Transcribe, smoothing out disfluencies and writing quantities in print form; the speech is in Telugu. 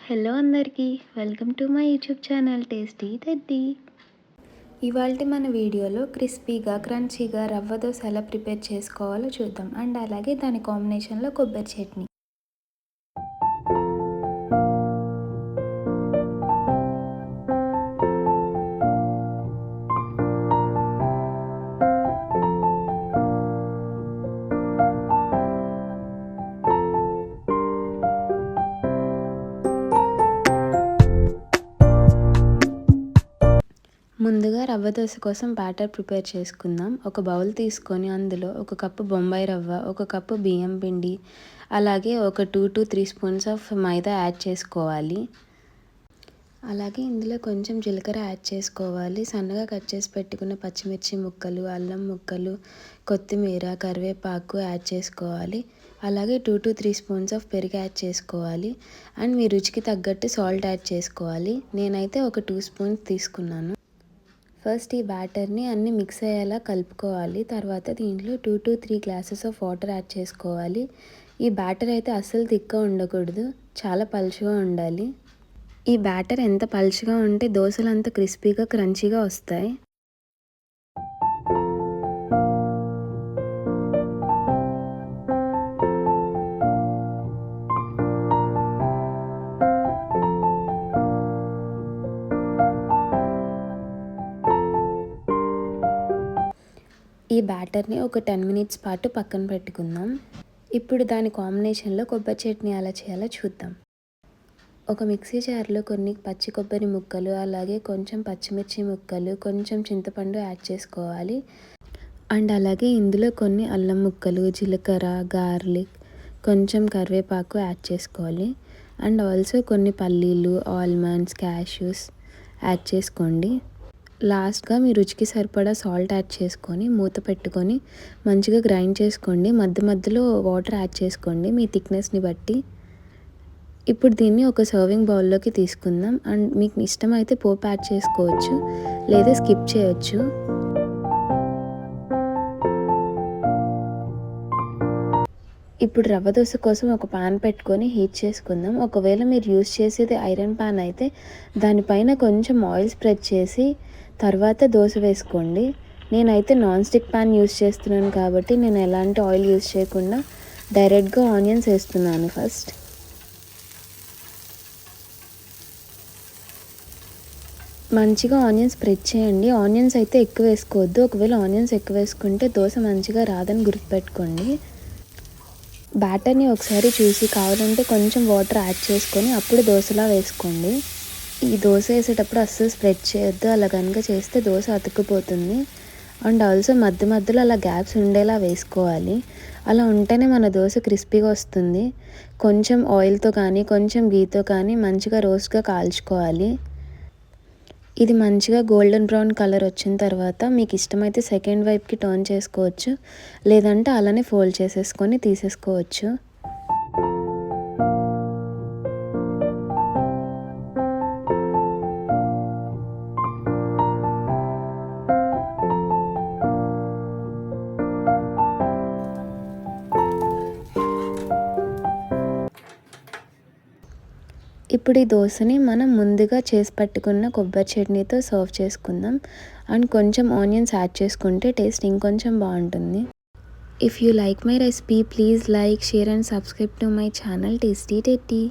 హలో అందరికీ welcome to my YouTube channel tasty teddy. ఇవాల్టి మన వీడియోలో క్రిస్పీగా క్రంచీగా రవ్వ దోశ ఎలా ప్రిపేర్ చేసుకోవాలో చూద్దాం. అండ్ అలాగే దాని కాంబినేషన్లో కొబ్బరి చట్నీ. ముందుగా రవ్వ దోశ కోసం బ్యాటర్ ప్రిపేర్ చేసుకుందాం. ఒక బౌల్ తీసుకొని అందులో ఒక కప్పు బొంబాయి రవ్వ, ఒక కప్పు బియ్యం పిండి, అలాగే ఒక 2 to 3 spoons of maida add చేసుకోవాలి. అలాగే ఇందులో కొంచెం జీలకర్ర యాడ్ చేసుకోవాలి. సన్నగా కట్ చేసి పెట్టుకున్న పచ్చిమిర్చి ముక్కలు, అల్లం ముక్కలు, కొత్తిమీర, కరివేపాకు యాడ్ చేసుకోవాలి. అలాగే 2 to 3 స్పూన్స్ ఆఫ్ పెరుగు యాడ్ చేసుకోవాలి. అండ్ మీ రుచికి తగ్గట్టు సాల్ట్ యాడ్ చేసుకోవాలి. నేనైతే ఒక 2 స్పూన్స్ తీసుకున్నాను. ఫస్ట్ ఈ బ్యాటర్ని అన్నీ మిక్స్ అయ్యేలా కలుపుకోవాలి. తర్వాత దీంట్లో 2 to 3 glasses of water add చేసుకోవాలి. ఈ బ్యాటర్ అయితే అస్సలు థిక్గా ఉండకూడదు, చాలా పలుచగా ఉండాలి. ఈ బ్యాటర్ ఎంత పలుచగా ఉంటే దోశలు అంత క్రిస్పీగా క్రంచీగా వస్తాయి. ఈ బ్యాటర్ని ఒక 10 మినిట్స్ పాటు పక్కన పెట్టుకుందాం. ఇప్పుడు దాని కాంబినేషన్లో కొబ్బరి చట్నీ ఎలా చేయాలో చూద్దాం. ఒక మిక్సీ జార్లో కొన్ని పచ్చి కొబ్బరి ముక్కలు, అలాగే కొంచెం పచ్చిమిర్చి ముక్కలు, కొంచెం చింతపండు యాడ్ చేసుకోవాలి. అండ్ అలాగే ఇందులో కొన్ని అల్లం ముక్కలు, జీలకర్ర, గార్లిక్, కొంచెం కరివేపాకు యాడ్ చేసుకోవాలి. అండ్ ఆల్సో కొన్ని పల్లీలు, ఆల్మండ్స్, క్యాష్యూస్ యాడ్ చేసుకోండి. లాస్ట్గా మీ రుచికి సరిపడా సాల్ట్ యాడ్ చేసుకొని మూత పెట్టుకొని మంచిగా గ్రైండ్ చేసుకోండి. మధ్య మధ్యలో వాటర్ యాడ్ చేసుకోండి మీ థిక్నెస్ని బట్టి. ఇప్పుడు దీన్ని ఒక సర్వింగ్ బౌల్లోకి తీసుకుందాం. అండ్ మీకు ఇష్టమైతే పోపు యాడ్ చేసుకోవచ్చు, లేదా స్కిప్ చేయొచ్చు. ఇప్పుడు రవ్వ దోశ కోసం ఒక పాన్ పెట్టుకొని హీట్ చేసుకుందాం. ఒకవేళ మీరు యూస్ చేసేది ఐరన్ పాన్ అయితే దానిపైన కొంచెం ఆయిల్ స్ప్రెడ్ చేసి తర్వాత దోశ వేసుకోండి. నేనైతే నాన్ స్టిక్ పాన్ యూస్ చేస్తున్నాను కాబట్టి నేను ఎలాంటి ఆయిల్ యూస్ చేయకుండా డైరెక్ట్గా ఆనియన్స్ వేస్తున్నాను. ఫస్ట్ మంచిగా ఆనియన్స్ స్ప్రెడ్ చేయండి. ఆనియన్స్ అయితే ఎక్కువ వేసుకోవద్దు. ఒకవేళ ఆనియన్స్ ఎక్కువ వేసుకుంటే దోశ మంచిగా రాదని గుర్తుపెట్టుకోండి. బ్యాటర్ని ఒకసారి చూసి కావాలంటే కొంచెం వాటర్ యాడ్ చేసుకొని అప్పుడు దోశలా వేసుకోండి. ఈ దోశ వేసేటప్పుడు అస్సలు స్ప్రెడ్ చేయొద్దు, అలా కనుక చేస్తే దోశ అతుక్కుపోతుంది. అండ్ ఆల్సో మధ్య మధ్యలో అలా గ్యాప్స్ ఉండేలా వేసుకోవాలి. అలా ఉంటేనే మన దోశ క్రిస్పీగా వస్తుంది. కొంచెం ఆయిల్తో కానీ కొంచెం గీతో కానీ మంచిగా రోస్ట్గా కాల్చుకోవాలి. ఇది మంచిగా గోల్డెన్ బ్రౌన్ కలర్ వచ్చిన తర్వాత మీకు ఇష్టమైతే సెకండ్ వైపుకి టర్న్ చేసుకోవచ్చు, లేదంటే అలానే ఫోల్డ్ చేసేసుకొని తీసేసుకోవచ్చు. ఇప్పుడు ఈ దోశని మనం ముందుగా చేసి పెట్టుకున్న కొబ్బరి చట్నీతో సర్వ్ చేసుకుందాం. అండ్ కొంచెం ఆనియన్స్ యాడ్ చేసుకుంటే టేస్ట్ ఇంకొంచెం బాగుంటుంది. If you like my recipe please like, share and subscribe to my channel tasty teddy.